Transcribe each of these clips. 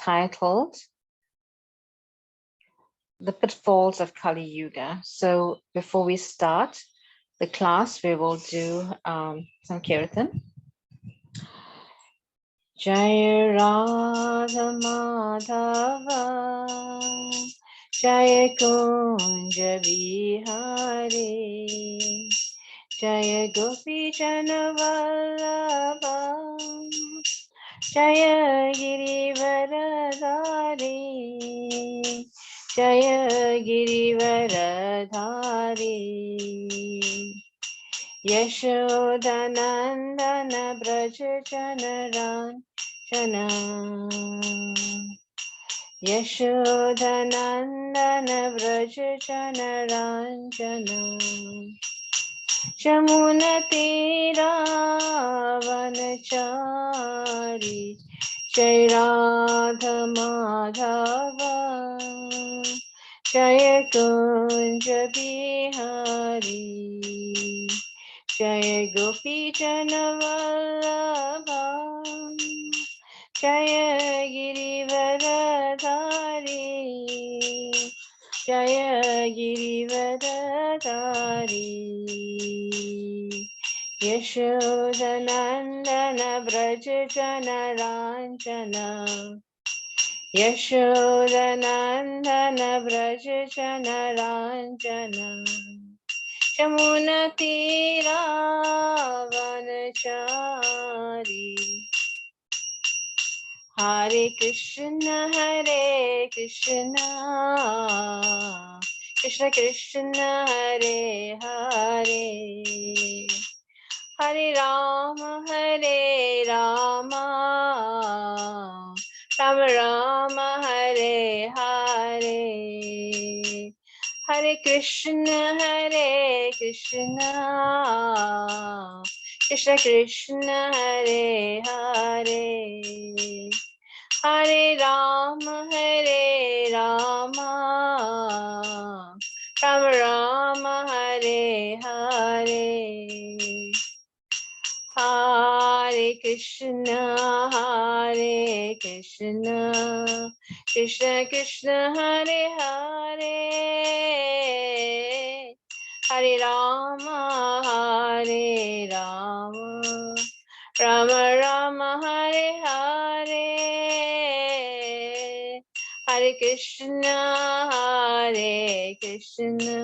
titled The Pitfalls of Kaliyuga. So before we start the class, we will do some kirtan. Jaya Radha Madhava, Jaya Kunja Vihari, Jaya Gopi Jana Vallabha, Jaya Girivaradhari, Jaya Girivaradhari, Yashodanandana Braja Janaranjana, Yashodanandana Braja Janaranjana, Jamuna Tira Vanachari, Jai Radha Madhava, Jaya Kunja Bihari, Jaya Gopi Jana Vallabha, Jaya Girivaradhari, Jaya Girivaradhari, Yashodanandana Braja Janaranjana, Yashodanandana Braja Janaranjana, Jamuna Tira Vanachari, Hare Krishna, Krishna Krishna, Hare Hare, Hare Rama, Rama Rama, Hare Hare, Hare Krishna, Krishna Krishna, Hare Hare, Hare Rama, Rama Rama, Hare Hare, Hare Krishna, Krishna Krishna, Hare Hare, Hare Rama, Rama Rama, Hare Hare, Hare Krishna,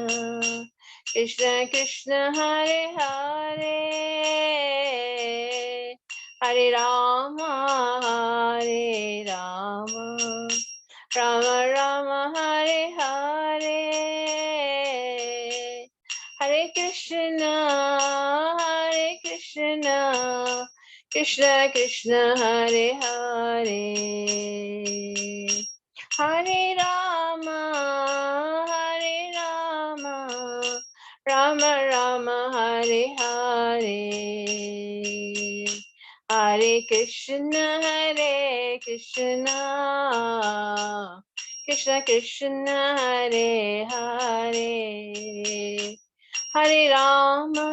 Krishna Krishna, Hare Hare, Hare Rama, Rama Rama, Hare Hare, Hare Krishna, Krishna Krishna, Hare Hare, Hare Rama, Rama Rama, Hare Hare, Hare Krishna, Krishna Krishna, Hare Hare, Hare Rama,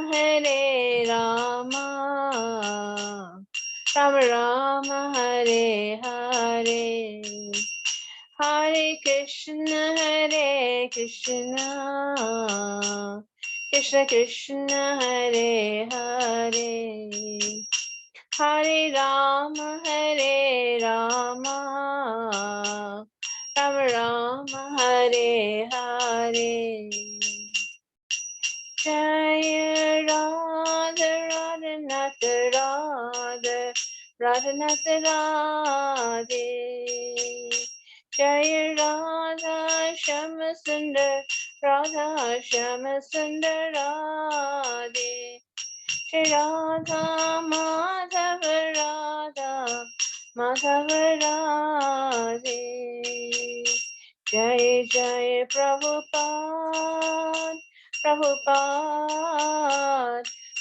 Rama Rama, Hare Hare, Hare Krishna, Krishna Krishna, Hare Hare, Hare Rama, Rama Rama, Hare Hare, Jaya Radha Radhanath Radha Radhanath Radhe, Jaya Radha Shama Sundar Radha Shama Sundar Radhe, Jai Radha Madhava Radha Madhava Radhe, Jai Jai Prabhupada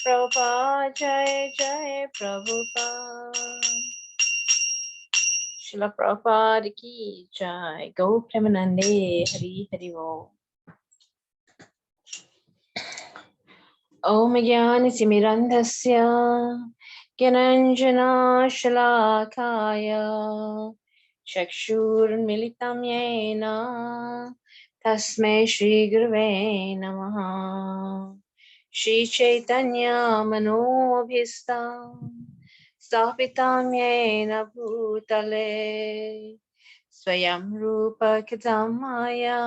Prabhupada, Jai Jai Prabhupada. Srila Prabhupada ki Jai. Go Premanande, Hari Hari Bo. Om Jnana Timirandhasya Gyananjana Shalakaya चक्षुर्मिलितं येन तस्मै श्रीगुरवे नमः। श्रीचैतन्यमनोभीष्टं स्थापितं येन भूतले स्वयं रूप कथं माया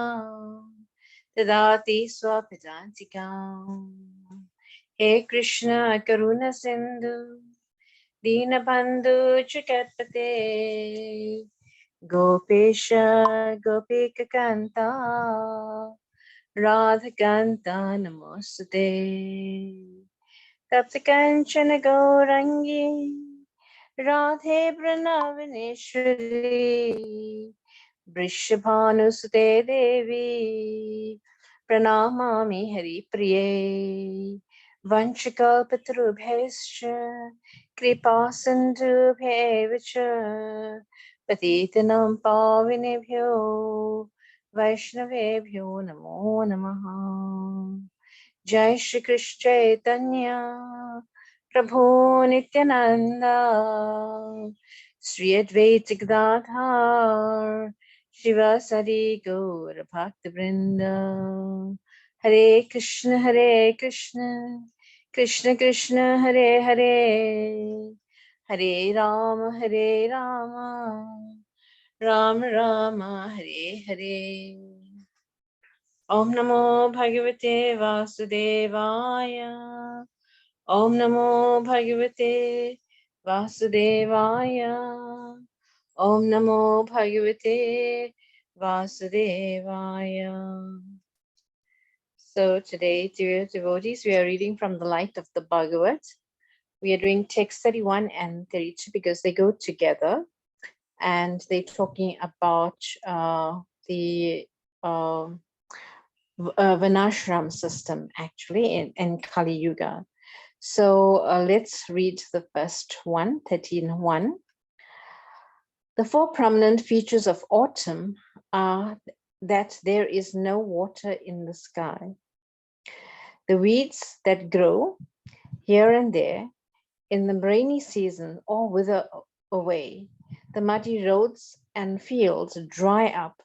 ददाति स्वपदान्तिकाम्। हे कृष्ण करुणा सिन्धु दीनबन्धु जगत्पते गोपेश गोपिककान्ता राधकान्ता नमोस्तुते। तप्त काञ्चन गौरङ्गी राधे प्रणवनेश्वरी वृषभानुसुते देवी प्रणमामि हरिप्रिये। वंशकल्पतरुभ्यश्च कृपा सिन्धुभ्येव च पतितनं पावनेभ्यो वैष्णवेभ्यो नमो नमः। जय श्री कृष्ण चैतन्य प्रभु नित्यानंद श्री अद्वैत गदाधर शिवासादि गौर भक्त वृंद। हरे कृष्ण कृष्ण कृष्ण हरे हरे, हरे राम राम राम हरे हरे। ओम नमो भगवते वासुदेवाय, ओम नमो भगवते वासुदेवाय, ओम नमो भगवते वासुदेवाय. So today, dear devotees, we are reading from the light of the Bhagavat. We are doing text 31 and 32 because they go together, and they're talking about the Vanashram system actually in Kaliyuga. So let's read the first one, 13:1. The four prominent features of autumn are that there is no water in the sky. The weeds that grow here and there in the rainy season all wither away. The muddy roads and fields dry up,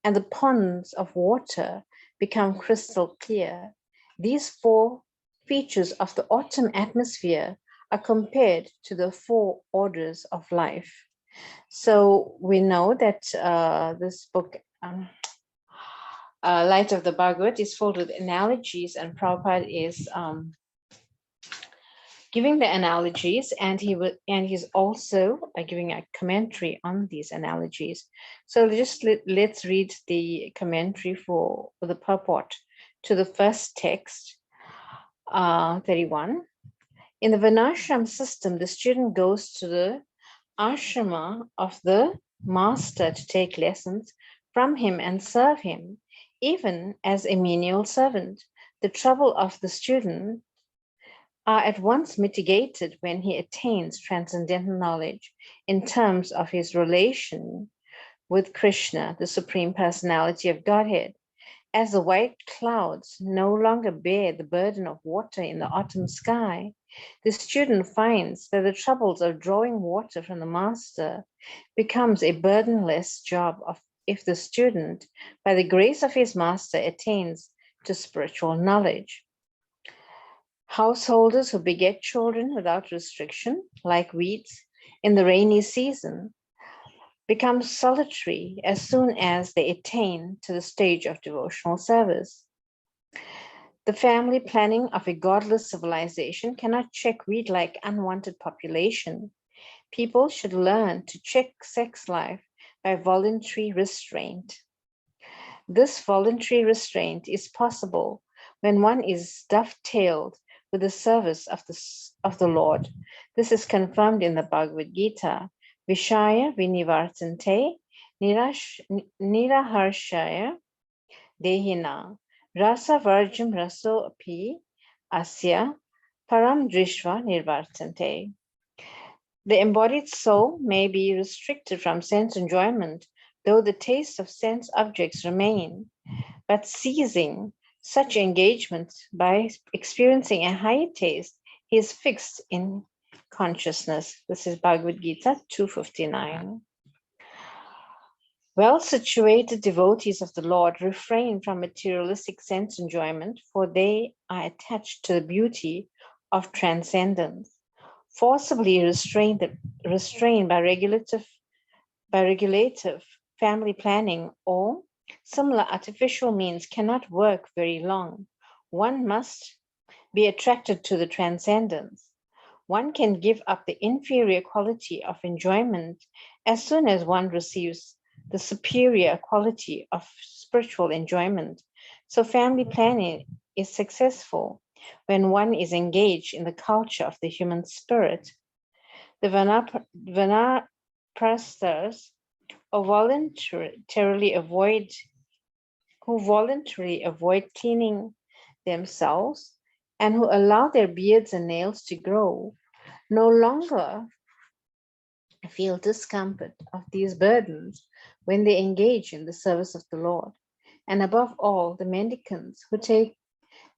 and the ponds of water become crystal clear. These four features of the autumn atmosphere are compared to the four orders of life. So we know that this book, Light of the Bhagavat, is filled with analogies, and Prabhupada is giving the analogies, and he's also giving a commentary on these analogies. So just let's read the commentary for the purport to the first text, 31. In the Varnashram system, the student goes to the ashrama of the master to take lessons from him and serve him, even as a menial servant. The trouble of the student are at once mitigated when he attains transcendental knowledge in terms of his relation with Krishna, the Supreme Personality of Godhead. As the white clouds no longer bear the burden of water in the autumn sky, the student finds that the troubles of drawing water from the master becomes a burdenless job if the student, by the grace of his master, attains to spiritual knowledge. Householders who beget children without restriction, like weeds in the rainy season, become solitary as soon as they attain to the stage of devotional service. The family planning of a godless civilization cannot check weed-like unwanted population. People should learn to check sex life by voluntary restraint. This voluntary restraint is possible when one is dovetailed with the service of the Lord. This is confirmed in the Bhagavad Gita. Vishaya vinivartante niraharshaya dehina rasa varjam raso api asya param drishva nirvartante. The embodied soul may be restricted from sense enjoyment, though the taste of sense objects remain, but ceasing such engagement by experiencing a higher taste, he is fixed in consciousness. This is Bhagavad Gita 2:59. Well-situated devotees of the Lord refrain from materialistic sense enjoyment, for they are attached to the beauty of transcendence. Forcibly restrained by regulative family planning or similar artificial means cannot work very long. One must be attracted to the transcendence. One can give up the inferior quality of enjoyment as soon as one receives the superior quality of spiritual enjoyment. So, family planning is successful when one is engaged in the culture of the human spirit. The Vanaprasthas or who voluntarily avoid cleaning themselves and who allow their beards and nails to grow no longer feel discomfort of these burdens when they engage in the service of the Lord. And above all, the mendicants who take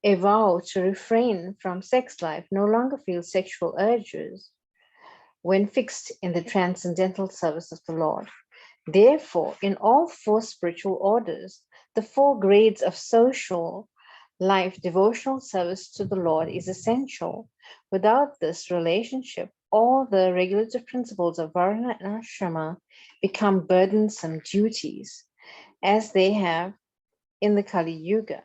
a vow to refrain from sex life no longer feel sexual urges when fixed in the transcendental service of the Lord. Therefore, in all four spiritual orders, the four grades of social life, devotional service to the Lord is essential. Without this relationship, all the regulative principles of Varna and Ashrama become burdensome duties, as they have in the Kaliyuga.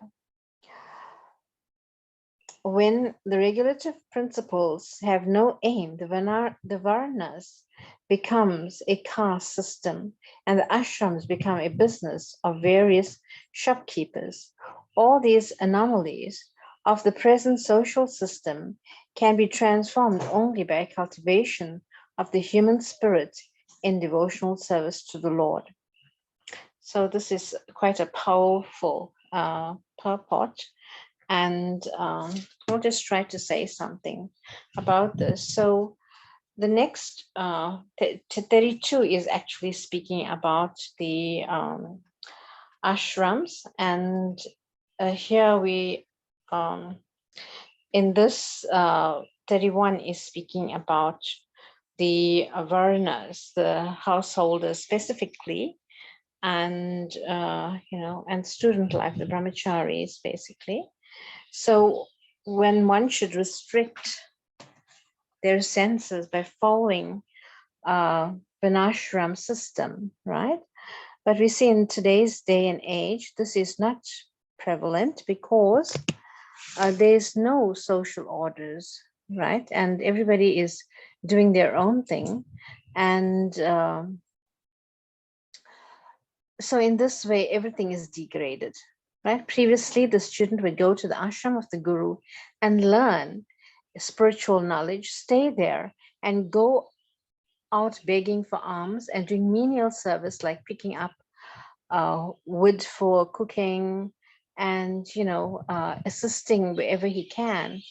When the regulative principles have no aim, the Varnas becomes a caste system and the ashrams become a business of various shopkeepers. All these anomalies of the present social system can be transformed only by cultivation of the human spirit in devotional service to the Lord. So this is quite a powerful purport, and we'll just try to say something about this. So the next 32 is actually speaking about the ashrams, and here we in this 31 is speaking about the varnas, the householders specifically, and and student life, the brahmacharis basically. So when one should restrict their senses by following Vinashram system, right? But we see in today's day and age, this is not prevalent because there's no social orders, right? And everybody is doing their own thing. And so in this way, everything is degraded, right? Previously, the student would go to the ashram of the guru and learn spiritual knowledge, stay there, and go out begging for alms and doing menial service like picking up wood for cooking and assisting wherever he can,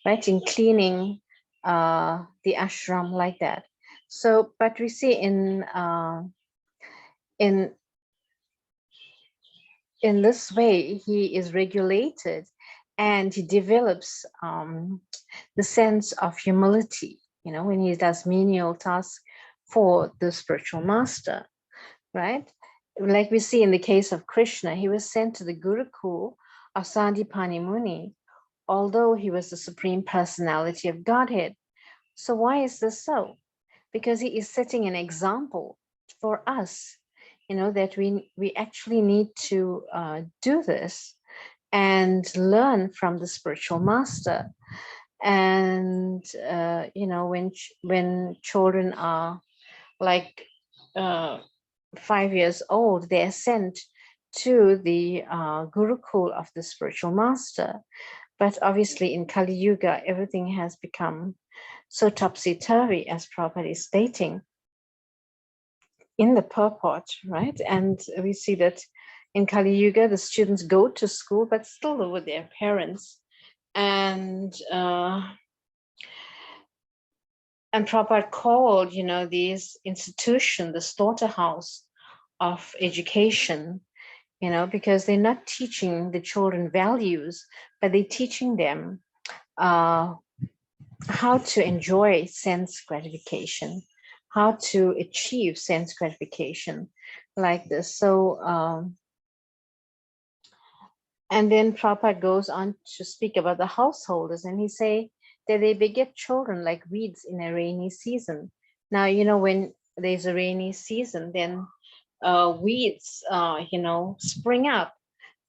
right, in cleaning the ashram like that. So, but we see in this way he is regulated and he develops the sense of humility, when he does menial tasks for the spiritual master, right? Like we see in the case of Krishna, he was sent to the Gurukul of Sandipani Muni, although he was the supreme personality of Godhead. So why is this so? Because he is setting an example for us, that we actually need to do this and learn from the spiritual master. And when children are like 5 years old, they are sent to the Gurukul of the spiritual master. But obviously in Kali Yuga, everything has become so topsy-turvy, as Prabhupada is stating in the purport, right? And we see that in Kali Yuga, the students go to school, but still with their parents. And Prabhupada called, these institutions the slaughterhouse of education, because they're not teaching the children values, but they're teaching them how to enjoy sense gratification, how to achieve sense gratification. like this. So, and then Prabhupada goes on to speak about the householders, and he say that they beget children like weeds in a rainy season. Now, when there's a rainy season, then weeds, spring up,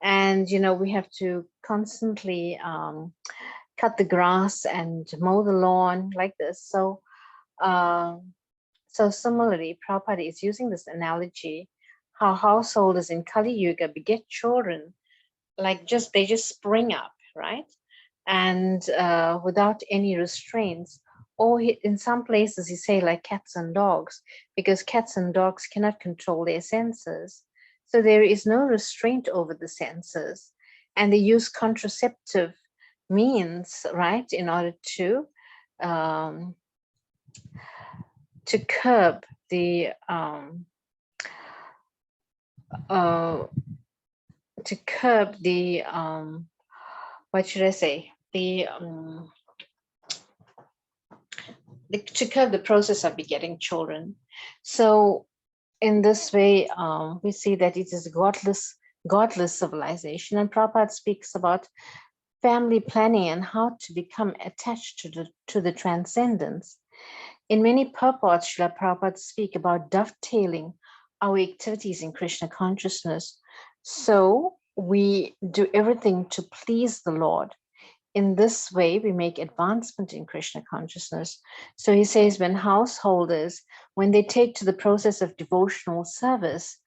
and we have to constantly cut the grass and mow the lawn like this. So, so similarly, Prabhupada is using this analogy how householders in Kali Yuga beget children like they just spring up, right? And without any restraints. Or in some places, he say like cats and dogs, because cats and dogs cannot control their senses. So there is no restraint over the senses. And they use contraceptive means, right, in order um, to curb the what should I say, to curb the process of begetting children. So in this way, we see that it is godless civilization. And Prabhupada speaks about family planning and how to become attached to the transcendence. In many purports, Srila Prabhupada speak about dovetailing our activities in Krishna consciousness. So we do everything to please the Lord. In this way, we make advancement in Krishna consciousness. So he says, when householders, when they take to the process of devotional service,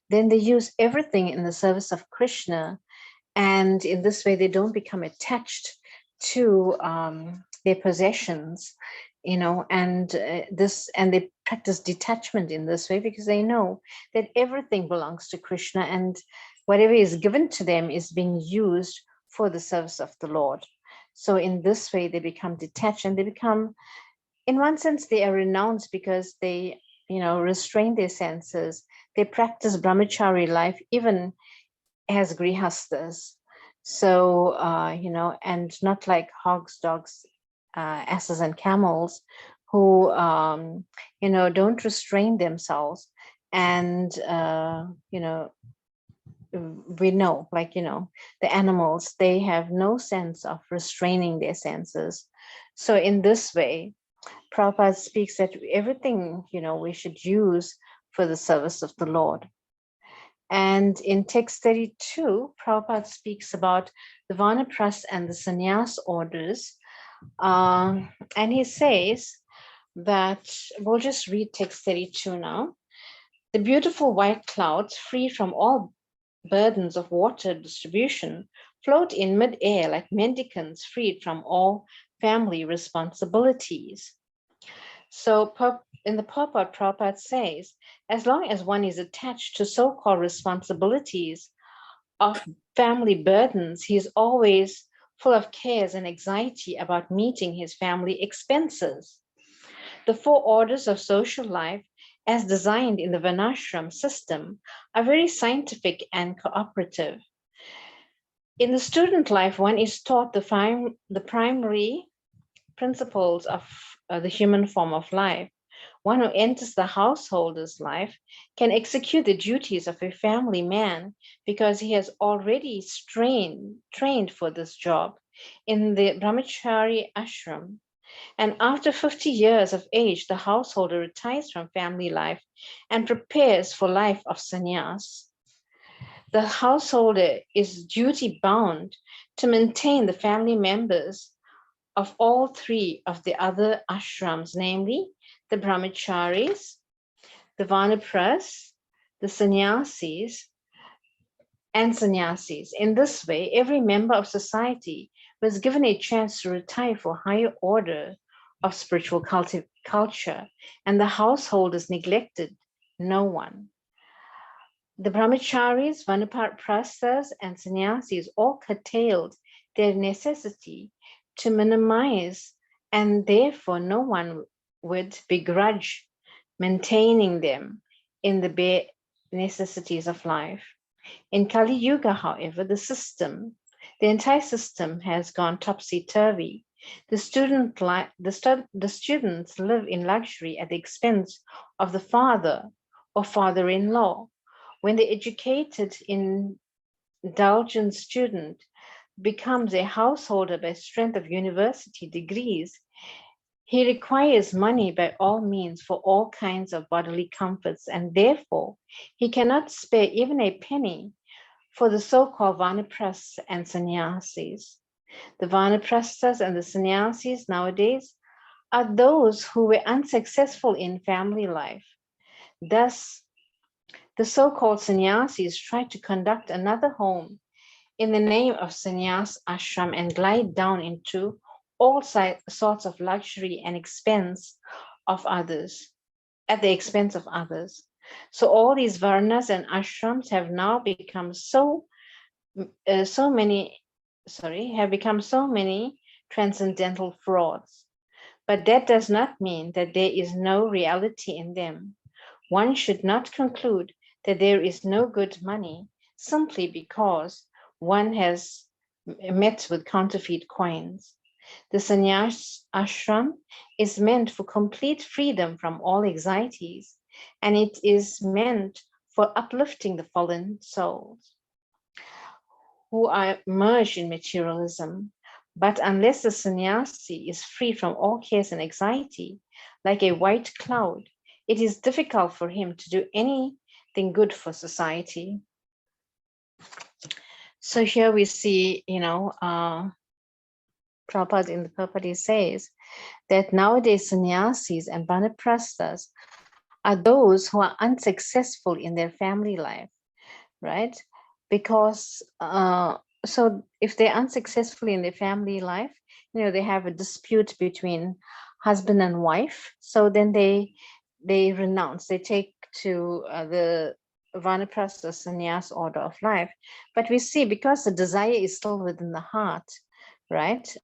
then they use everything in the service of Krishna. And in this way, they don't become attached to their possessions, and they practice detachment in this way because they know that everything belongs to Krishna, and whatever is given to them is being used for the service of the Lord. So in this way, they become detached, and they become, in one sense, they are renounced because they, restrain their senses. They practice brahmachari life even as grihastas. So, and not like hogs, dogs, asses, and camels who, don't restrain themselves. And, we know, like, the animals, they have no sense of restraining their senses. So in this way, Prabhupada speaks that everything, we should use for the service of the Lord. And in text 32, Prabhupada speaks about the Vanaprastha and the Sannyas orders. And he says that, we'll just read text 32 now. The beautiful white clouds, free from all burdens of water distribution, float in mid-air like mendicants freed from all family responsibilities. So in the purport, Prabhupada says, as long as one is attached to so-called responsibilities of family burdens, he is always full of cares and anxiety about meeting his family expenses. The 4 orders of social life, as designed in the Varnashram system, are very scientific and cooperative. In the student life, one is taught the primary principles of the human form of life. One who enters the householder's life can execute the duties of a family man because he has already trained for this job in the brahmachari ashram. And after 50 years of age, the householder retires from family life and prepares for life of sannyas. The householder is duty bound to maintain the family members of all 3 of the other ashrams, namely the brahmacharis, the vanaprastha, the sannyasis, and sannyasis. In this way, every member of society was given a chance to retire for higher order of spiritual culture, and the householders neglected no one. The brahmacharis, vanaprasthas, and sannyasis all curtailed their necessity to minimize, and therefore no one would begrudge maintaining them in the bare necessities of life. In Kali Yuga, however, the entire system has gone topsy-turvy. The students live in luxury at the expense of the father or father-in-law, When the educated, indulgent student becomes a householder by strength of university degrees, he requires money by all means for all kinds of bodily comforts, and therefore he cannot spare even a penny for the so-called vanaprasthas and sannyasis. The vanaprasthas and the sannyasis nowadays are those who were unsuccessful in family life. Thus, the so-called sannyasis try to conduct another home in the name of sannyas ashram and glide down into all sorts of luxury and expense of others, at the expense of others. So all these varnas and ashrams have now become have become so many transcendental frauds. But that does not mean that there is no reality in them. One should not conclude that there is no good money simply because one has met with counterfeit coins. The sannyas ashram is meant for complete freedom from all anxieties, and it is meant for uplifting the fallen souls who are merged in materialism. But unless the sannyasi is free from all cares and anxiety, like a white cloud, it is difficult for him to do anything good for society. So here we see, Prabhupada in the Prabhupada says that nowadays sannyasis and vanaprasthas are those who are unsuccessful in their family life, right? Because so if they're unsuccessful in their family life, they have a dispute between husband and wife. So then they renounce, they take to the vanaprastha sannyas order of life. But we see, because the desire is still within the heart, right?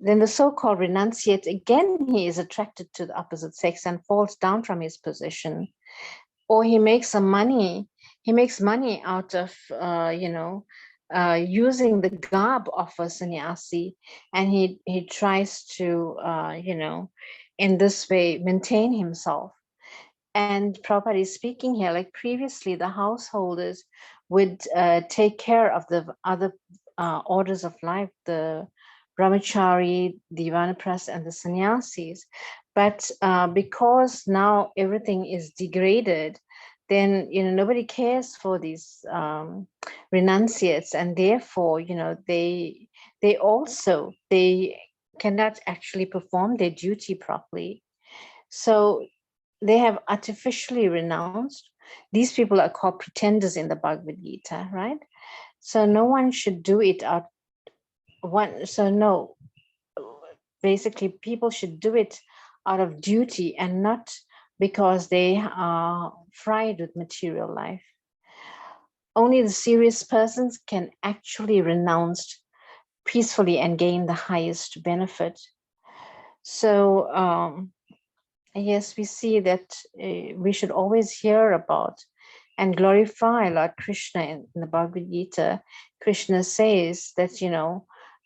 Then the so-called renunciate, again, he is attracted to the opposite sex and falls down from his position. Or he makes some money. He makes money out of, using the garb of a sannyasi, and he tries to, in this way, maintain himself. And Prabhupada is speaking here, like previously, the householders would take care of the other orders of life, the brahmachari, the vanaprastha, and the sannyasis. But because now everything is degraded, then nobody cares for these renunciates, and therefore they cannot actually perform their duty properly. So they have artificially renounced. These people are called pretenders in the Bhagavad Gita, right? So no one should do it out one. So no, basically people should do it out of duty and not because they are fried with material life. Only the serious persons can actually renounce peacefully and gain the highest benefit. So yes, we see that we should always hear about and glorify Lord Krishna in the Bhagavad Gita. Krishna says that,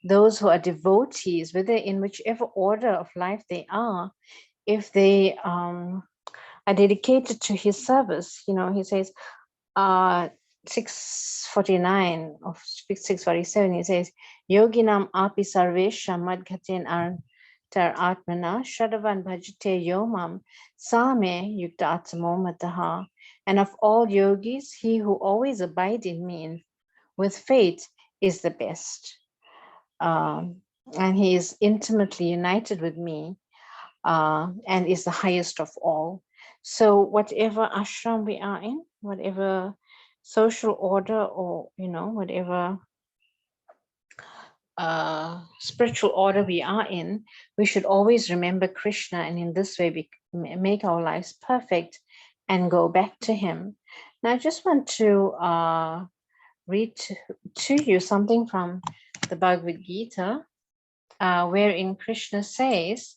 those who are devotees, whether in whichever order of life they are, if they are dedicated to his service, he says, 649 of 647, he says, Yoginam api sarvesham madghaten tar atmana shadavan bhajate yomam same yukta atmo mataha. And of all yogis, he who always abide in me with faith is the best. And he is intimately united with me and is the highest of all. So whatever ashram we are in, whatever social order, or whatever spiritual order we are in, we should always remember Krishna, and in this way we make our lives perfect and go back to him. Now I just want to read to you something from the Bhagavad Gita, wherein Krishna says,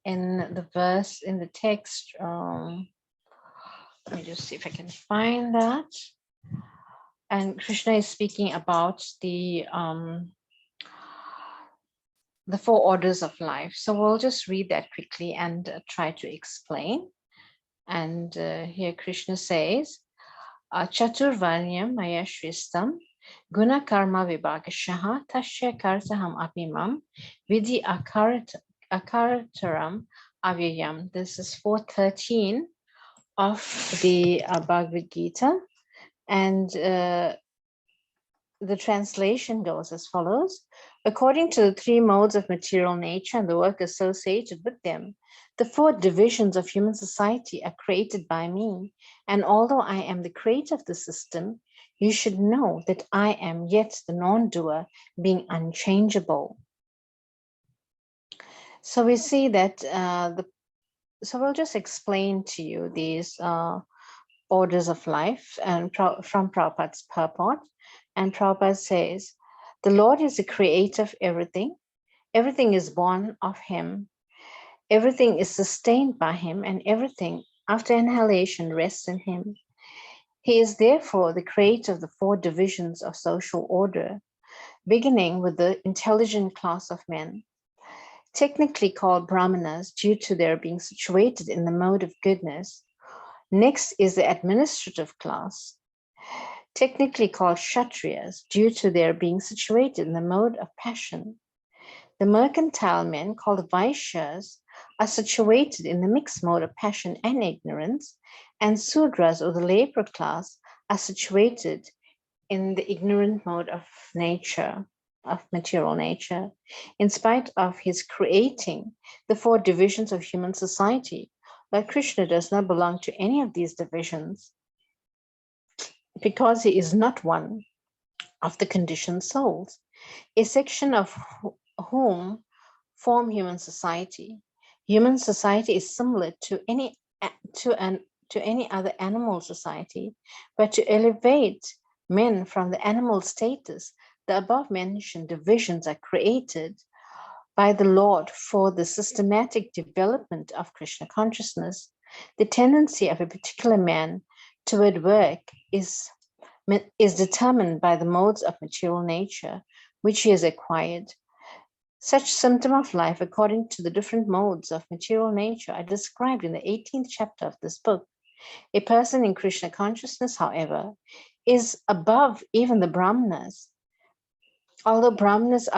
in the verse, in the text, let me just see if I can find that. And Krishna is speaking about the 4 orders of life. So we'll just read that quickly and try to explain. And here Krishna says, Chaturvanyam maya shristam guna karma vibhagashaha tasya kartaham apimam vidhi akarataram avyayam. This is 413 of the Bhagavad Gita. And the translation goes as follows. According to the three modes of material nature and the work associated with them, the four divisions of human society are created by me. And although I am the creator of the system, you should know that I am yet the non-doer, being unchangeable. So we see that so we'll just explain to you these orders of life and from Prabhupada's purport. And Prabhupada says, the Lord is the creator of everything. Everything is born of him. Everything is sustained by him, and everything after annihilation rests in him. He is therefore the creator of the four divisions of social order, beginning with the intelligent class of men, technically called Brahmanas due to their being situated in the mode of goodness. Next is the administrative class, technically called Kshatriyas due to their being situated in the mode of passion. The mercantile men, called Vaishyas, are situated in the mixed mode of passion and ignorance, and Sudras, or the labor class, are situated in the ignorant mode of nature, of material nature. In spite of his creating the four divisions of human society, Lord Krishna does not belong to any of these divisions, because he is not one of the conditioned souls, a section of whom form human society. Human society is similar to any other animal society, but to elevate men from the animal status, the above mentioned divisions are created by the Lord for the systematic development of Krishna consciousness. The tendency of a particular man toward work is determined by the modes of material nature which he has acquired. Such symptom of life according to the different modes of material nature are described in the 18th chapter of this book. A person in Krishna consciousness, however, is above even the Brahmanas. Although Brahmanas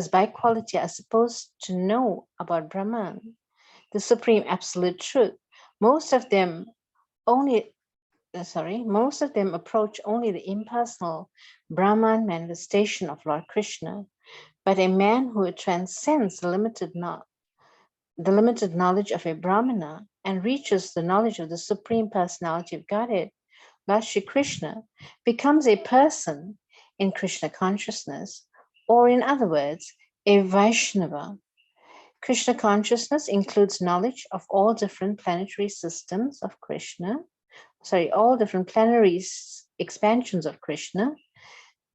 by quality are supposed to know about Brahman, the supreme absolute truth, most of them approach only the impersonal Brahman manifestation of Lord Krishna. But a man who transcends the limited knowledge of a Brahmana and reaches the knowledge of the Supreme Personality of Godhead, Lord Shri Krishna, becomes a person in Krishna consciousness, or in other words, a Vaishnava. Krishna consciousness includes knowledge of all different planetary systems of Krishna, all different planetary expansions of Krishna,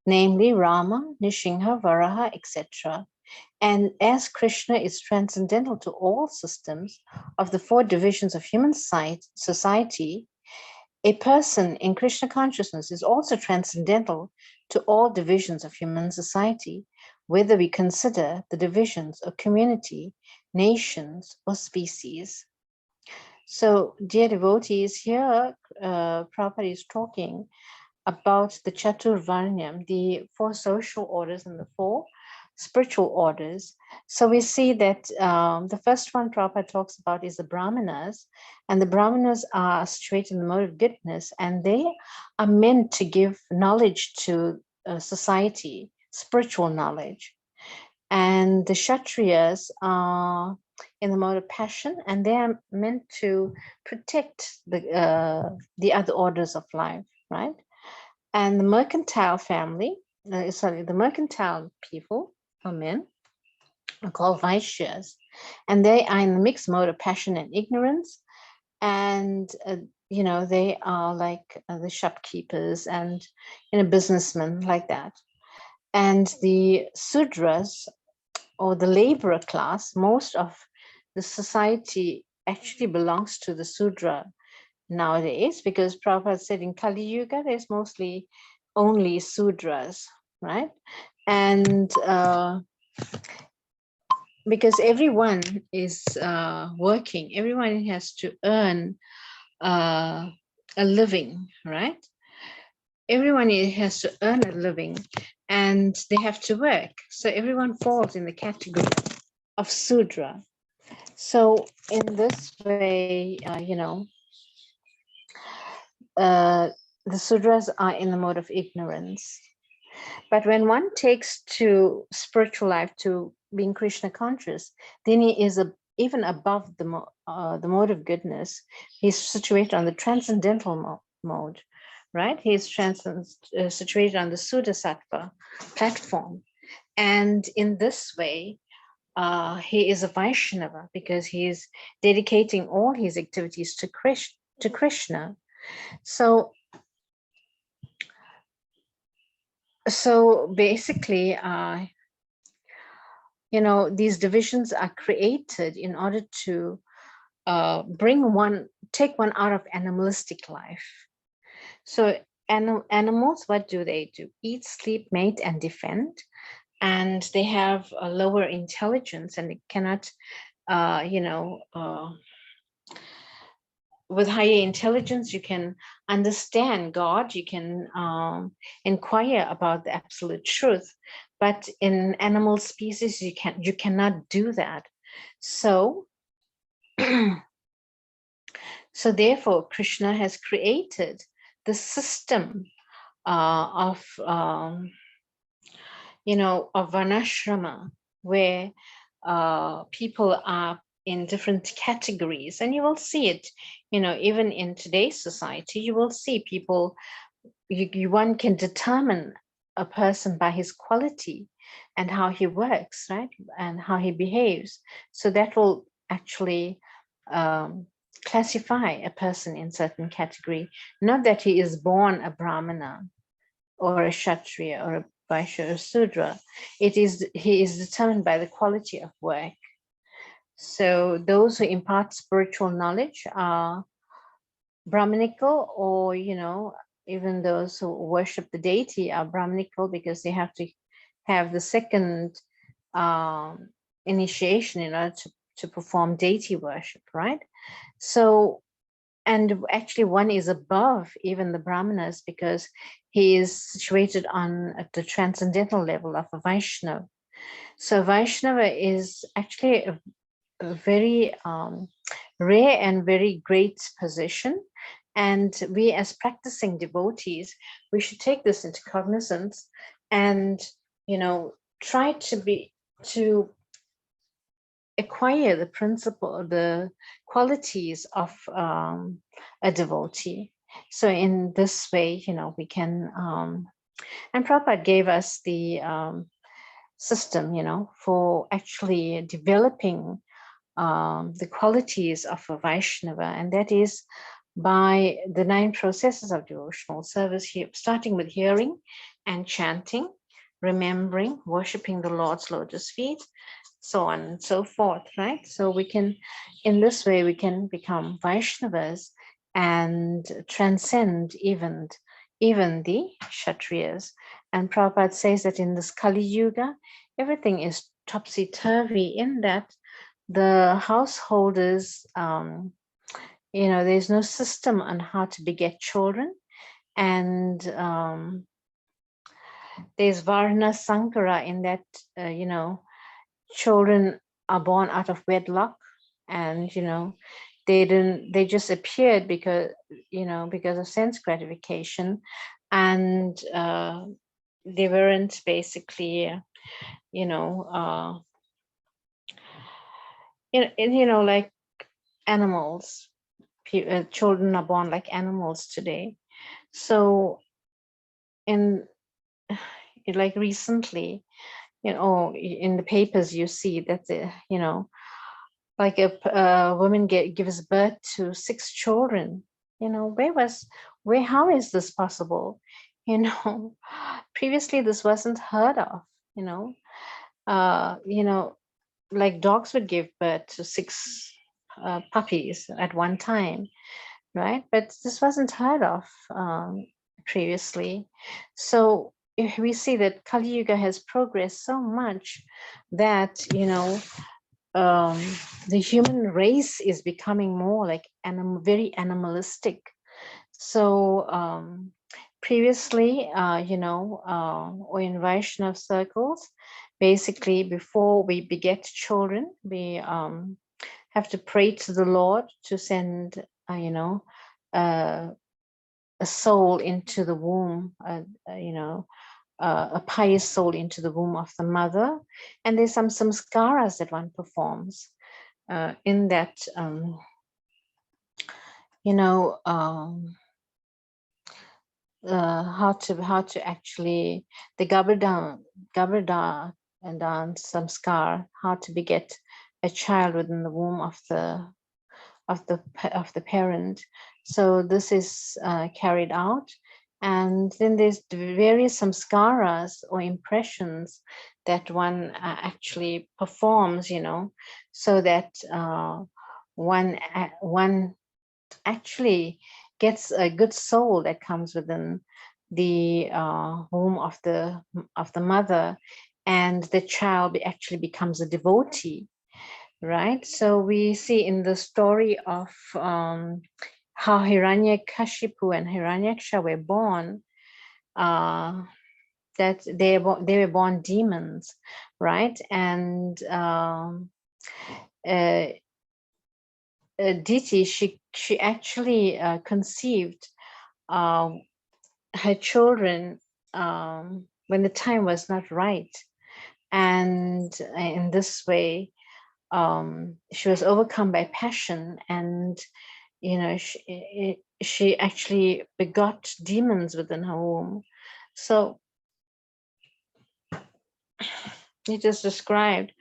namely Rama, Nishinha, Varaha, etc. And as Krishna is transcendental to all systems of the four divisions of human society, a person in Krishna consciousness is also transcendental to all divisions of human society, whether we consider the divisions of community, nations, or species. So, dear devotees, here Prabhupada is talking about the Chaturvarnyam, the four social orders and the four spiritual orders. So we see that the first one Prabhupada talks about is the Brahmanas, and the Brahmanas are situated in the mode of goodness, and they are meant to give knowledge to society, spiritual knowledge. And the Kshatriyas are in the mode of passion, and they are meant to protect the other orders of life, right? And the mercantile the mercantile people or men are called Vaishyas, and they are in the mixed mode of passion and ignorance. And, they are like the shopkeepers and, businessmen like that. And the Sudras, or the laborer class, most of the society actually belongs to the Sudra nowadays, because Prabhupada said in Kaliyuga, there's mostly only Sudras, right? And because everyone is working, everyone has to earn a living, right? Everyone has to earn a living and they have to work. So everyone falls in the category of Sudra. So in this way, uh, the Sudras are in the mode of ignorance. But when one takes to spiritual life, to being Krishna conscious, then he is even above the mode of goodness. He's situated on the transcendental mode, right? He's situated on the Sudasattva platform. And in this way, he is a Vaishnava because he is dedicating all his activities to Krishna. So, so basically, these divisions are created in order to take one out of animalistic life. So animals, what do? Eat, sleep, mate, and defend. And they have a lower intelligence and they cannot, with higher intelligence, you can understand God, you can inquire about the absolute truth. But in animal species, you cannot do that. So, so therefore, Krishna has created the system of varnashrama, where people are in different categories, and you will see it, even in today's society, you will see people, one can determine a person by his quality and how he works, right? And how he behaves. So that will actually classify a person in certain category, not that he is born a Brahmana or a Kshatriya or a Vaishya or Sudra. He is determined by the quality of work. So those who impart spiritual knowledge are Brahminical, or even those who worship the deity are Brahminical because they have to have the second initiation in order to perform deity worship, right? So, and actually one is above even the Brahmanas because he is situated at the transcendental level of a Vaishnava. So Vaishnava is actually a very rare and very great position. And we as practicing devotees, we should take this into cognizance and, try to acquire the principle, the qualities of a devotee. So in this way, we can, and Prabhupada gave us the system, for actually developing the qualities of a Vaishnava, and that is by the 9 processes of devotional service, here, starting with hearing and chanting, remembering, worshipping the Lord's lotus feet, so on and so forth, right? So we can, in this way, we can become Vaishnavas and transcend even the Kshatriyas. And Prabhupada says that in this Kaliyuga, everything is topsy-turvy in that the householders, there's no system on how to beget children. And there's Varna Sankara in that, children are born out of wedlock, and they just appeared because of sense gratification, and they weren't basically like animals. Children are born like animals today. So in like recently, in the papers you see that like a woman gives birth to 6 children. How is this possible? Previously this wasn't heard of. you know uh you know like dogs would give birth to 6 puppies at one time, right? But this wasn't heard of previously. So if we see that Kali Yuga has progressed so much that the human race is becoming more like very animalistic. So previously, or in Vaishnav circles, basically before we beget children, we have to pray to the Lord to send, uh, a soul into the womb, a pious soul into the womb of the mother. And there's some samskaras that one performs in that, how to actually the Gabardha and samskar, how to beget a child within the womb of the parent. So this is carried out, and then there's the various samskaras or impressions that one actually performs, so that one actually gets a good soul that comes within the womb of the mother, and the child actually becomes a devotee, right? So we see in the story of how Hiranyakashipu and Hiranyaksha were born, that they were born demons, right? And Diti, she actually conceived her children when the time was not right, and in this way she was overcome by passion, and she actually begot demons within her womb. So it is described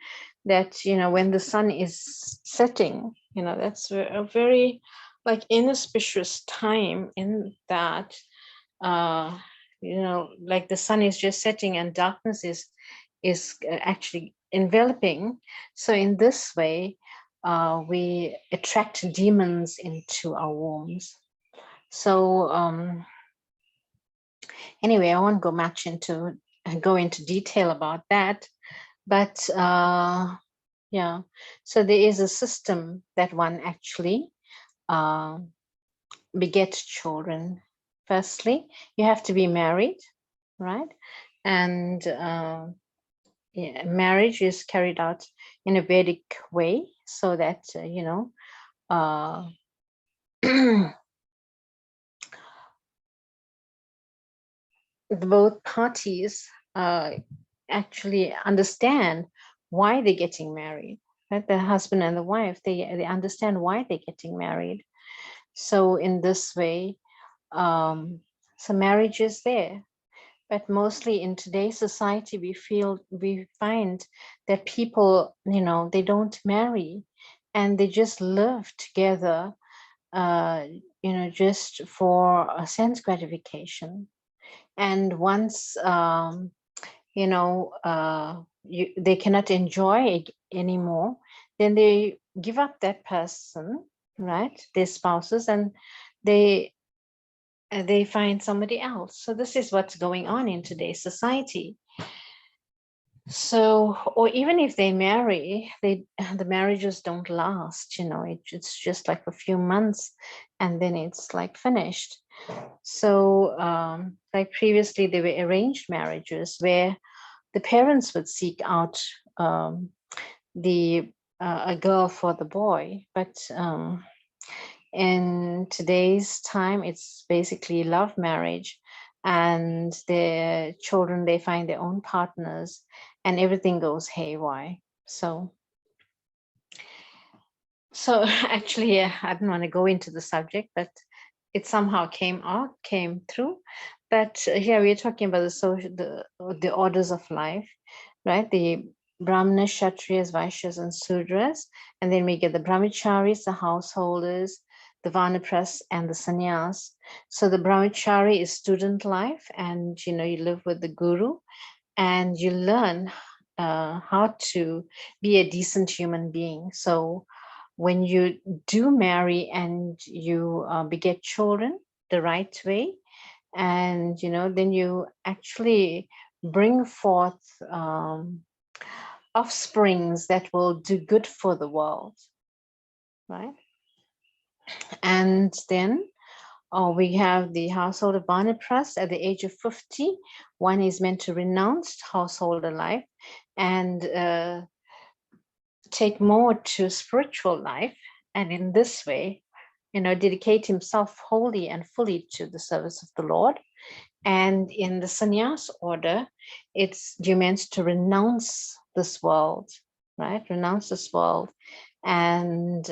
that when the sun is setting, that's a very like inauspicious time, in that like the sun is just setting and darkness is actually enveloping. So in this way we attract demons into our wombs. So anyway, I won't go into detail about that, but yeah, so there is a system that one actually beget children. Firstly, you have to be married, right? And marriage is carried out in a Vedic way, so that both parties actually understand why they're getting married, right? The husband and the wife, they understand why they're getting married. So in this way, so marriage is there. But mostly in today's society, we find that people, they don't marry, and they just live together, just for a sense gratification. And once, they cannot enjoy anymore, then they give up that person, right? Their spouses, and they find somebody else. So this is what's going on in today's society. So, or even if they marry, the marriages don't last. It's just like a few months, and then it's like finished. So, like previously, there were arranged marriages where the parents would seek out the a girl for the boy, but in today's time, it's basically love marriage, and their children, they find their own partners, and everything goes haywire. So actually, I didn't want to go into the subject, but it somehow came through. But here we're talking about the orders of life, right? The Brahmanas, Kshatriyas, Vaishyas, and Sudras. And then we get the Brahmacharis, the householders, the Vanaprastha, and the sannyas. So the Brahmachari is student life, and you live with the guru, and you learn how to be a decent human being. So when you do marry and you beget children the right way, and then you actually bring forth offsprings that will do good for the world, right? And then we have the householder Barnabas at the age of 50. One is meant to renounce householder life and take more to spiritual life. And in this way, dedicate himself wholly and fully to the service of the Lord. And in the sannyas order, you're meant to renounce this world, right? Renounce this world and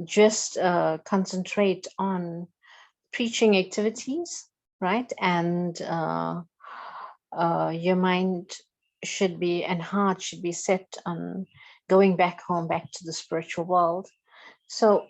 just concentrate on preaching activities, right? And your mind should be and heart should be set on going back home, back to the spiritual world. So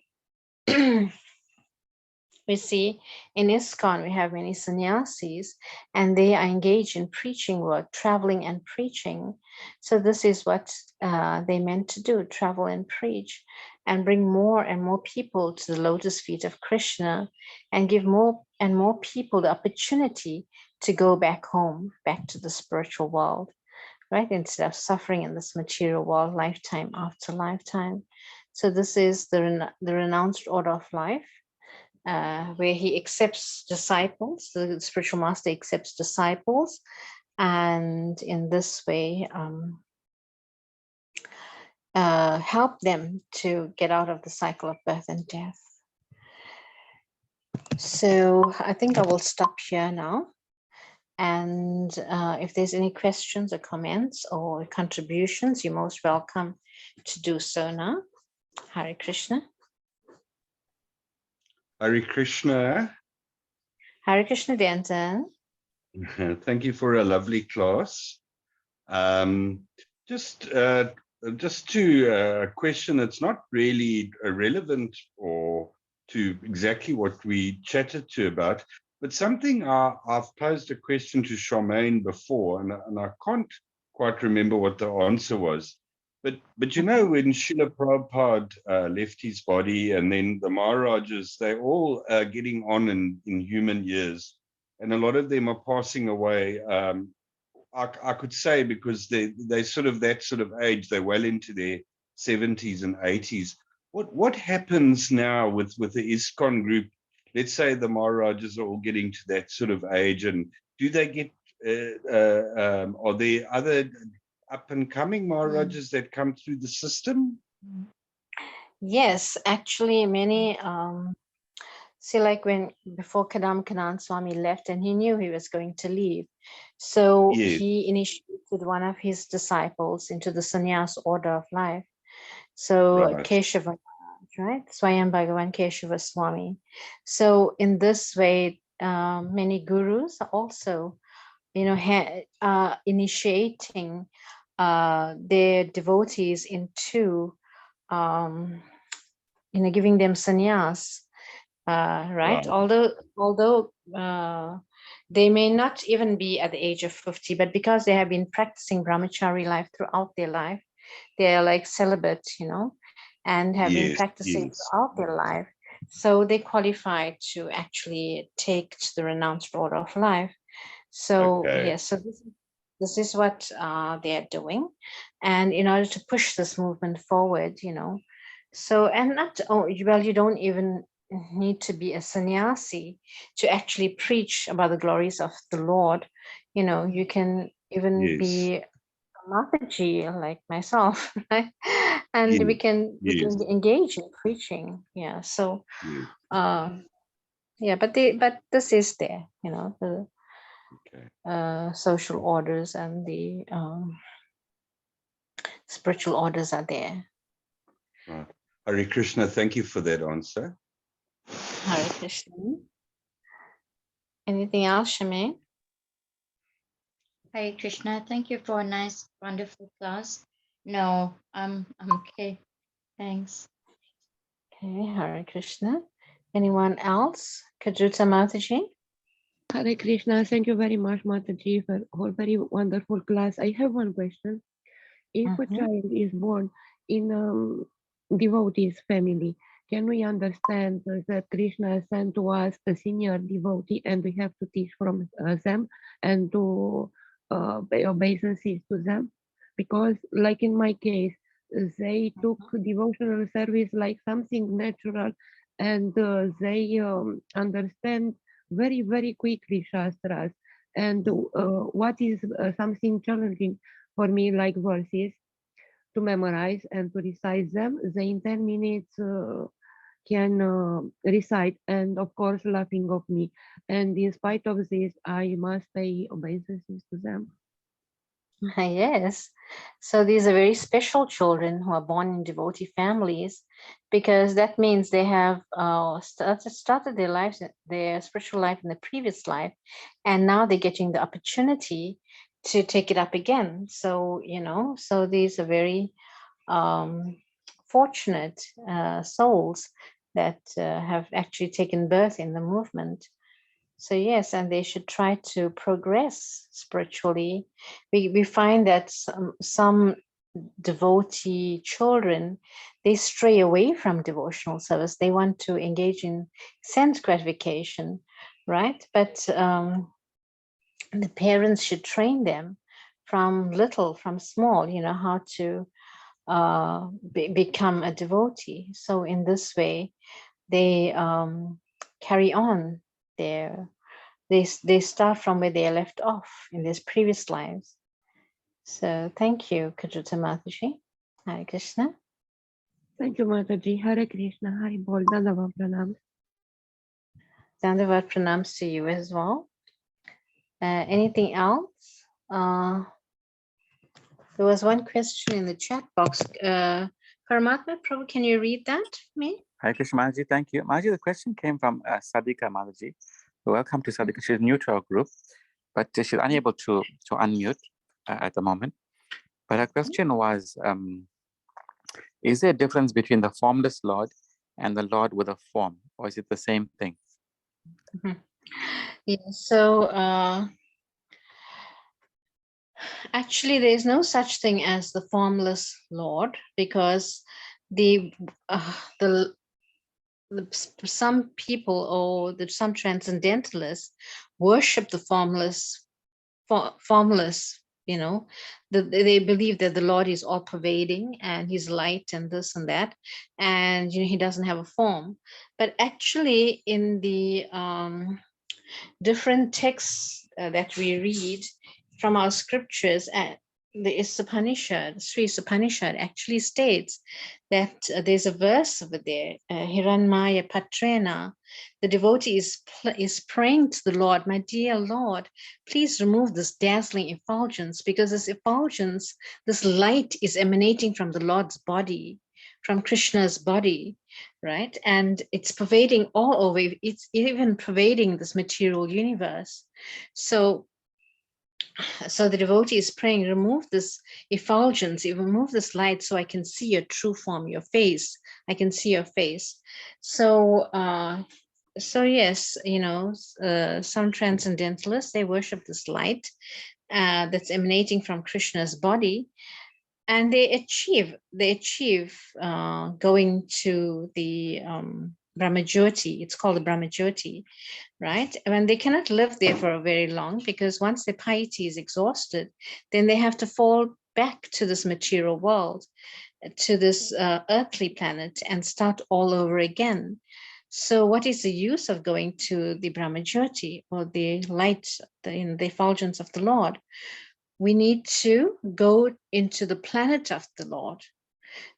we see in ISKCON, we have many sannyasis, and they are engaged in preaching work, traveling and preaching. So this is what they meant to do, travel and preach, and bring more and more people to the lotus feet of Krishna, and give more and more people the opportunity to go back home, back to the spiritual world, right? Instead of suffering in this material world, lifetime after lifetime. So this is the renounced order of life. Where he accepts disciples, the spiritual master accepts disciples, and in this way help them to get out of the cycle of birth and death. So I think I will stop here now. And if there's any questions or comments or contributions, you're most welcome to do so now. Hare Krishna. Hare Krishna. Hare Krishna, Danton. Thank you for a lovely class. Just to a question that's not really relevant or to exactly what we chatted to about, but something I've posed a question to Charmaine before, and I can't quite remember what the answer was. But you know, when Srila Prabhupada left his body, and then the Maharajas, they're all getting on in human years, and a lot of them are passing away. I could say because they sort of that sort of age, they're well into their 70s and 80s. What happens now with the ISKCON group? Let's say the Maharajas are all getting to that sort of age, and do they get? Are there other up and coming Maharajas that come through the system? Yes, actually, many. See, like when before Kadam Kanan Swami left, and he knew he was going to leave, so he initiated one of his disciples into the sannyas order of life. So Keshava, right? Swayam Bhagavan Keshava Swami. So in this way, many gurus are also, initiating their devotees into, giving them sannyas. Right? Although they may not even be at the age of 50, but because they have been practicing brahmachari life throughout their life, they are like celibate, and have been practicing throughout their life. So they qualify to actually take to the renounced order of life. So yes, so this is what they are doing, and in order to push this movement forward, so and not well, you don't even need to be a sannyasi to actually preach about the glories of the Lord. You can even be a Mataji like myself, right? And we can engage in preaching. Yeah. So yeah, but this is there, the social orders and the spiritual orders are there. Right. Hare Krishna, thank you for that answer. Hare Krishna. Anything else, Shami? Hare Krishna, thank you for a nice, wonderful class. No, I'm okay. Thanks. Okay, Hare Krishna. Anyone else? Kajuta Mataji? Hare Krishna, thank you very much, Mataji, for a very wonderful class. I have one question. If a child is born in a devotee's family, can we understand that Krishna sent to us a senior devotee and we have to teach from them and to pay obeisances to them? because like in my case, they took devotional service like something natural, and they understand very, very quickly Shastras. And what is something challenging for me, like verses, to memorize and to recite them, they in 10 minutes can recite, and of course laughing of me. And in spite of this, I must pay obeisances to them. Yes. So these are very special children who are born in devotee families, because that means they have started their lives, their spiritual life in the previous life, and now they're getting the opportunity to take it up again. So, so these are very fortunate souls that have actually taken birth in the movement. So yes, and they should try to progress spiritually. We find that some devotee children, they stray away from devotional service. They want to engage in sense gratification, right? But the parents should train them from little, from small, how to become a devotee. So in this way, they carry on their they start from where they left off in their previous lives. So thank you, Kajuta Mataji. Hare Krishna. Thank you, Mataji. Hare Krishna. Hare Bol. Dandavat Pranam. Dandavat pranams to you as well. Anything else? There was one question in the chat box. Paramatma, Prabhu, can you read that for me? Hare Krishna, Mataji. Thank you. Mataji, the question came from Sadhika Mataji. Welcome to Sadhika. She's new to our group, but she's unable to unmute at the moment. But her question was, is there a difference between the formless Lord and the Lord with a form, or is it the same thing? Yeah, so actually there is no such thing as the formless Lord, because some people, or some transcendentalists, worship the formless, they believe that the Lord is all pervading and he's light and this and that, and he doesn't have a form. But actually in the different texts that we read from our scriptures, the Sri Upanishad actually states that there's a verse over there, Hiranmaya Patrena. The devotee is praying to the Lord, my dear Lord, please remove this dazzling effulgence, because this effulgence, this light is emanating from the Lord's body, from Krishna's body, right? And it's pervading all over, it's even pervading this material universe. So the devotee is praying, remove this effulgence, remove this light so I can see your true form, your face. I can see your face. So yes, some transcendentalists, they worship this light that's emanating from Krishna's body, and they achieve going to the Brahmajyoti. It's called the Brahmajyoti, right? When they cannot live there for very long, because once their piety is exhausted, then they have to fall back to this material world, to this earthly planet, and start all over again. So what is the use of going to the Brahmajyoti, or the light, the effulgence of the Lord? We need to go into the planet of the Lord.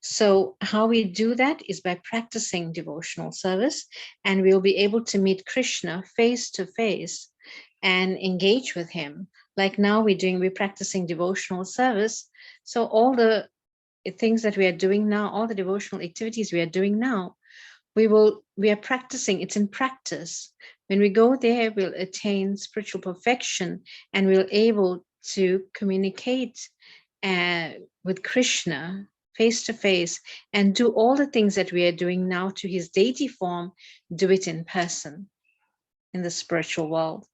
So how we do that is by practicing devotional service, and we'll be able to meet Krishna face to face and engage with him. Like now we're practicing devotional service. So all the things that we are doing now, all the devotional activities we are doing now, we are practicing, it's in practice. When we go there, we'll attain spiritual perfection, and we'll able to communicate with Krishna face to face, and do all the things that we are doing now to his deity form, do it in person in the spiritual world.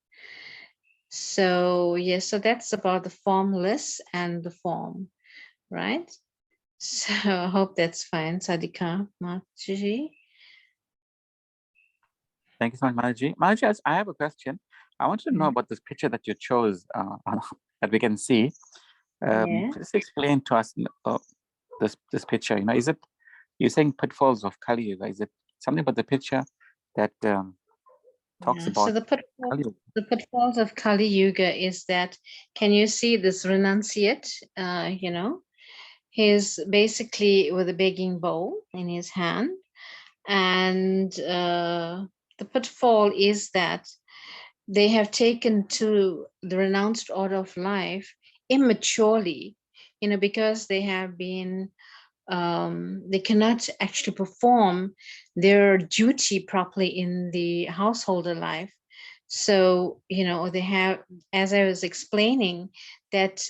So yes, so that's about the formless and the form, right? So I hope that's fine, Sadhika Mataji. Thank you so much, Mataji. Mataji, I have a question. I want to know about this picture that you chose that we can see. Yeah. Just explain to us this picture. Is it, you're saying pitfalls of Kaliyuga? Is it something about the picture that talks about So the pitfalls of Kali Yuga is that, can you see this renunciate? He's basically with a begging bowl in his hand, and the pitfall is that they have taken to the renounced order of life immaturely, because they have been they cannot actually perform their duty properly in the householder life. So, they have, as I was explaining, that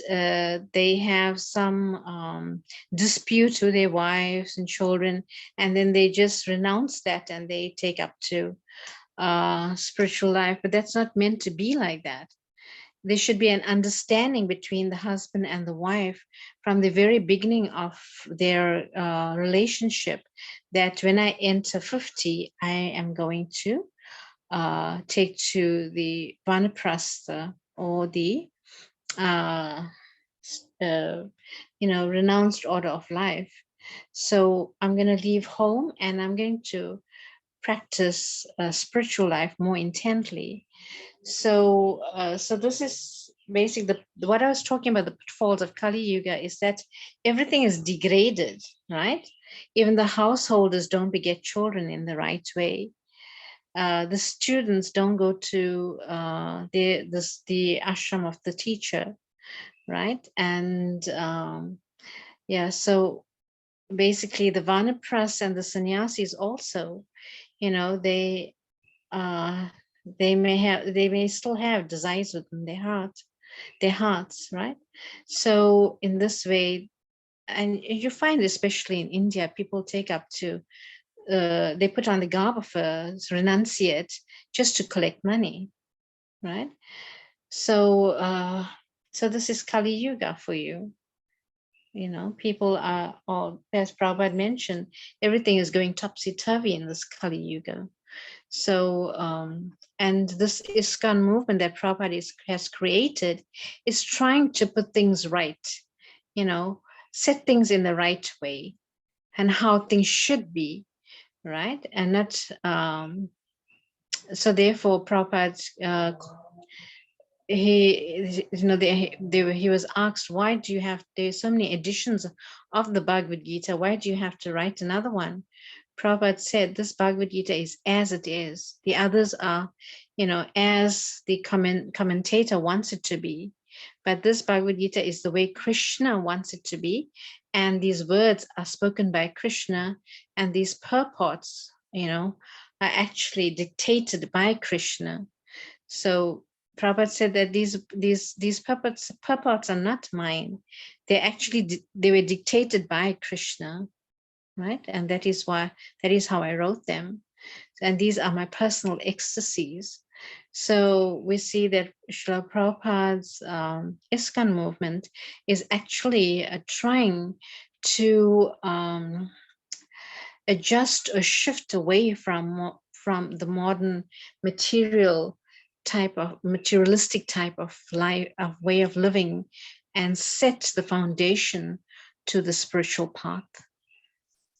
they have some dispute with their wives and children, and then they just renounce that and they take up to spiritual life. But that's not meant to be like that. There should be an understanding between the husband and the wife from the very beginning of their relationship, that when I enter 50, I am going to take to the vanaprastha, or the renounced order of life. So I'm going to leave home and I'm going to practice spiritual life more intently. So this is basically what I was talking about. The pitfalls of Kali Yuga is that everything is degraded, right? Even the householders don't beget children in the right way. The students don't go to the ashram of the teacher, right? And so basically the vanapras and the sannyasis also, they may still have desires within their hearts, right? So in this way, and you find especially in India, people take up to they put on the garb of a renunciate just to collect money, right? So so this is Kali Yuga for you. People are, or as Prabhupada mentioned, everything is going topsy-turvy in this Kali Yuga. So, and this ISKCON movement that Prabhupada has created is trying to put things right, set things in the right way and how things should be, right? And not, so therefore Prabhupada, he was asked, why do you have, there's so many editions of the Bhagavad Gita, why do you have to write another one? Prabhupada said, this Bhagavad Gita is as it is. The others are, as the commentator wants it to be. But this Bhagavad Gita is the way Krishna wants it to be. And these words are spoken by Krishna, and these purports, are actually dictated by Krishna. So Prabhupada said that these purports are not mine. They were dictated by Krishna, right? And that is how I wrote them. And these are my personal ecstasies. So we see that Srila Prabhupada's ISKCON movement is actually trying to adjust or shift away from the modern materialistic type of life, of way of living, and set the foundation to the spiritual path.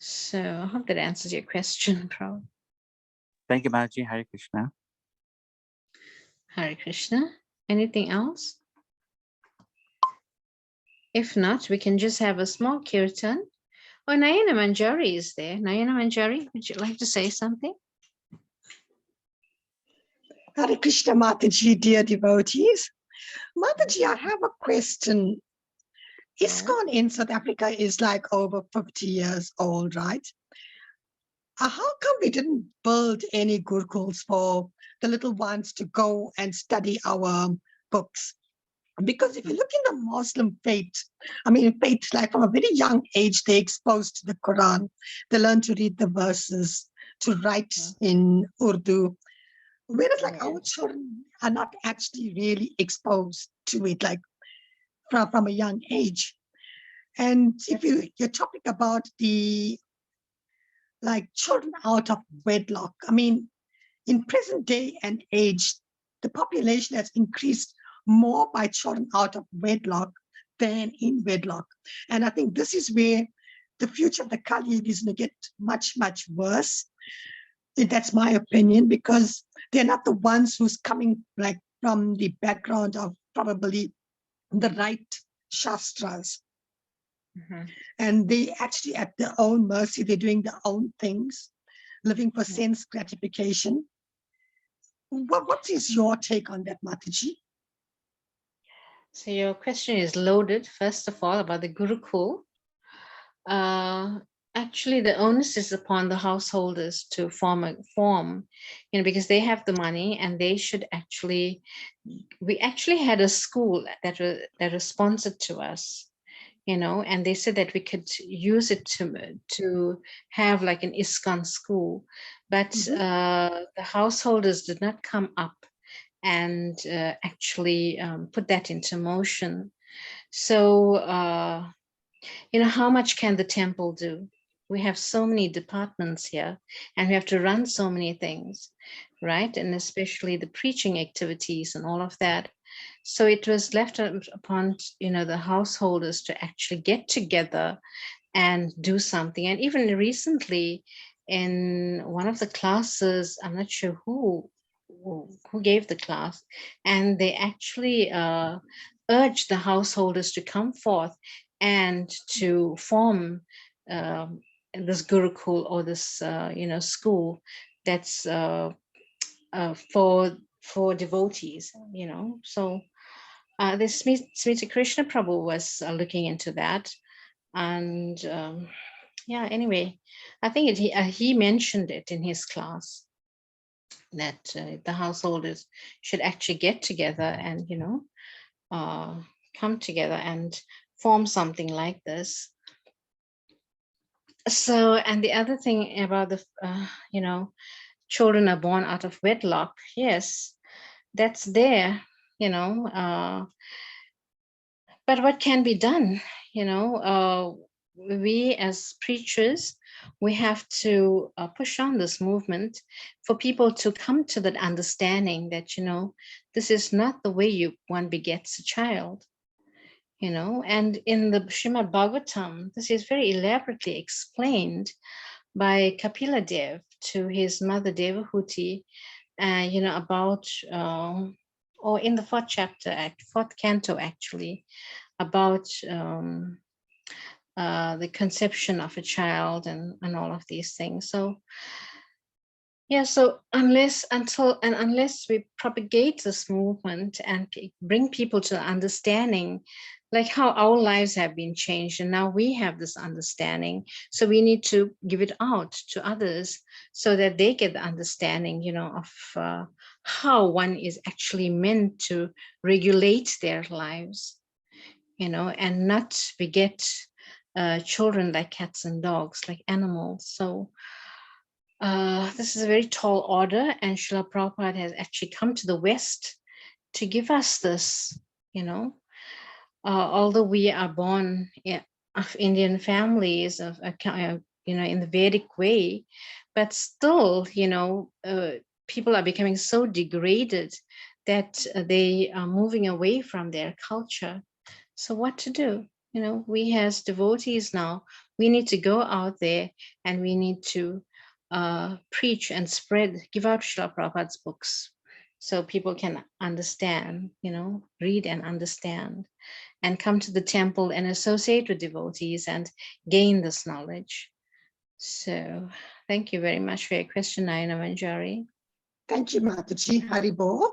So I hope that answers your question, Prabhu. Thank you, Mataji. Hare Krishna. Hare Krishna. Anything else? If not, we can just have a small kirtan. Oh, Nayana Manjari is there. Nayana Manjari, would you like to say something? Hare Krishna, Mataji, dear devotees. Mataji, I have a question. ISKCON in South Africa is like over 50 years old, right? How come we didn't build any gurukuls for the little ones to go and study our books? Because if you look in the Muslim faith, like from a very young age, they're exposed to the Quran. They learn to read the verses, to write in Urdu. Whereas like our children are not actually really exposed to it, like from a young age. And if your topic about the like children out of wedlock, in present day and age, the population has increased more by children out of wedlock than in wedlock. And I think this is where the future of the Kaliyuga is going to get much, much worse. That's my opinion, because they're not the ones who's coming like from the background of probably the right shastras. And they actually at their own mercy, they're doing their own things, living for sense gratification. What is your take on that, Mataji? So your question is loaded, first of all, about the Gurukul. Actually, the onus is upon the householders to form, because they have the money and they should actually, we actually had a school that was sponsored to us, and they said that we could use it to have like an ISKCON school, but the householders did not come up and actually put that into motion. So, how much can the temple do? We have so many departments here and we have to run so many things, right? And especially the preaching activities and all of that. So it was left upon, the householders to actually get together and do something. And even recently in one of the classes, I'm not sure who gave the class, and they actually urged the householders to come forth and to form this Gurukul or this school that's for devotees, so this Smriti Krishna Prabhu was looking into that, and yeah, anyway, I think he mentioned it in his class that the householders should actually get together and come together and form something like this. So, and the other thing about the children are born out of wedlock, yes, that's there, but what can be done? We as preachers, we have to push on this movement for people to come to that understanding that this is not the way one begets a child. And in the Srimad Bhagavatam, this is very elaborately explained by Kapila Dev to his mother Devahuti, about, or in the fourth chapter, fourth canto actually, about the conception of a child and all of these things. So yeah, so unless we propagate this movement and bring people to understanding, like how our lives have been changed, and now we have this understanding, so we need to give it out to others so that they get the understanding, of how one is actually meant to regulate their lives, and not beget children like cats and dogs, like animals. So this is a very tall order, and Srila Prabhupada has actually come to the West to give us this, although we are born of Indian families, in the Vedic way, but still, people are becoming so degraded that they are moving away from their culture. So what to do? We as devotees now, we need to go out there and we need to preach and spread, give out Srila Prabhupada's books so people can understand, read and understand, and come to the temple and associate with devotees and gain this knowledge. So thank you very much for your question, Nayana Manjari. Thank you, Mataji. Haribol.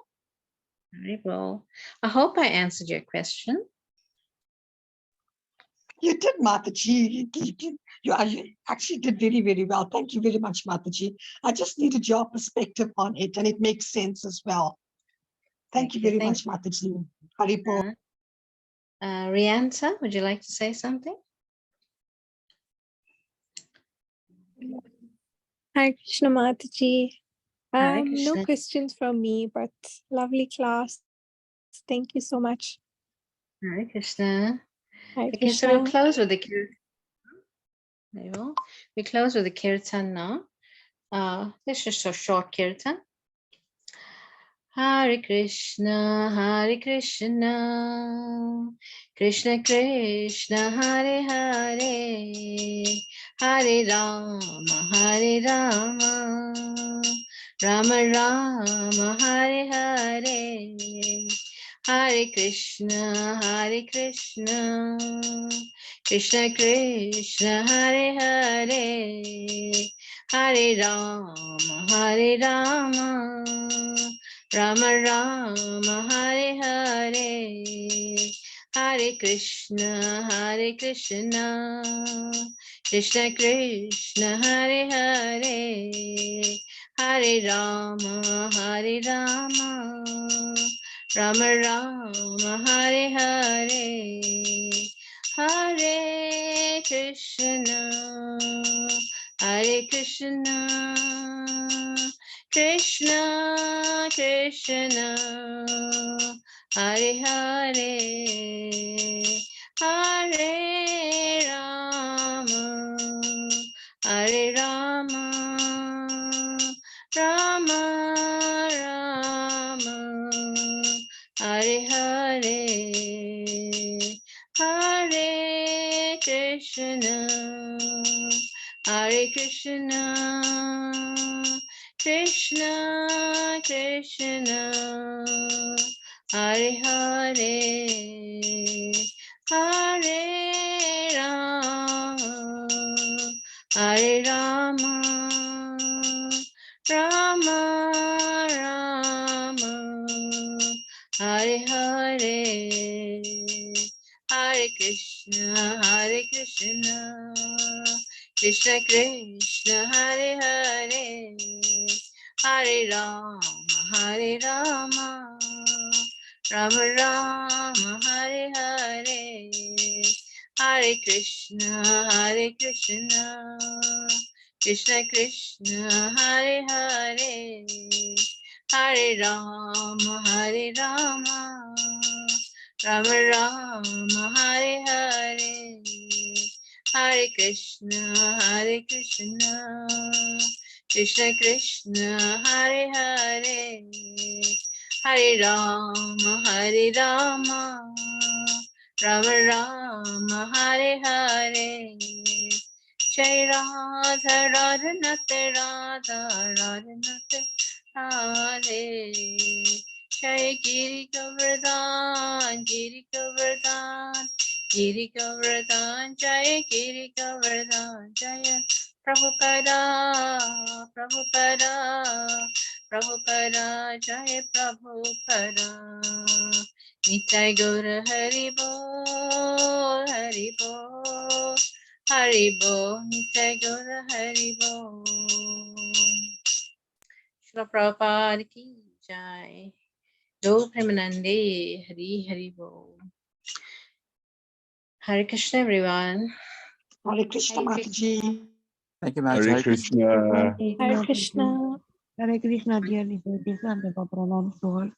Haribol. I hope I answered your question. You did, Mataji. You actually did very, very well. Thank you very much, Mataji. I just needed your perspective on it, and it makes sense as well. Thank you very much, Mataji. Haribol. Rianta, would you like to say something? Hi, Krishna Mataji. Hare Krishna. No questions from me, but lovely class. Thank you so much. Hare Krishna. Hare Okay, Krishna. so we'll close with the kirtan. We close with the kirtan now. This is a short kirtan. Hare Krishna, Krishna Krishna, Hare Hare, Hare Rama, Rama Rama, Hare Hare, Hare Krishna, Krishna Krishna, Hare Hare, Hare Rama, Rama Rama, Hare Hare, Hare Krishna, Krishna Krishna, Hare Hare, Hare Rama, Rama Rama, Hare Hare, Hare Krishna, Krishna Krishna, Hare Hare, Hare Rama, Rama Rama, Hare Hare, Hare Krishna, Krishna Krishna, Hare Hare, Hare Rama, Rama Rama, Hare Hare, Hare Krishna, Krishna Krishna, Hare Hare, Hare Rama, Rama Rama, Hare Hare, Hare Krishna, Krishna Krishna, Hare Hare, Hare Rama, Rama Rama, Hare Hare, Hare Krishna, Krishna Krishna, Hare Hare, Hare Rama, Rama Rama, Hare Hare, Jai Radha Radhanate, Radhe, Jai Giri Govardhan, Giri Govardhan, Jai Giri Govardhan, Jaya Prabhupada, Jaya Prabhupada, Nitai Gaura Hari Bol, Nitai Gaura Hari Bol. Srila Prabhupada ki jai. Do Premanande, Hari Bol. Hare Krishna, everyone. Hare Krishna, Mataji. Thank you, Maharaj. Hare Krishna. Hare Krishna. Hare Krishna, dear devotees, and the pronouns to all.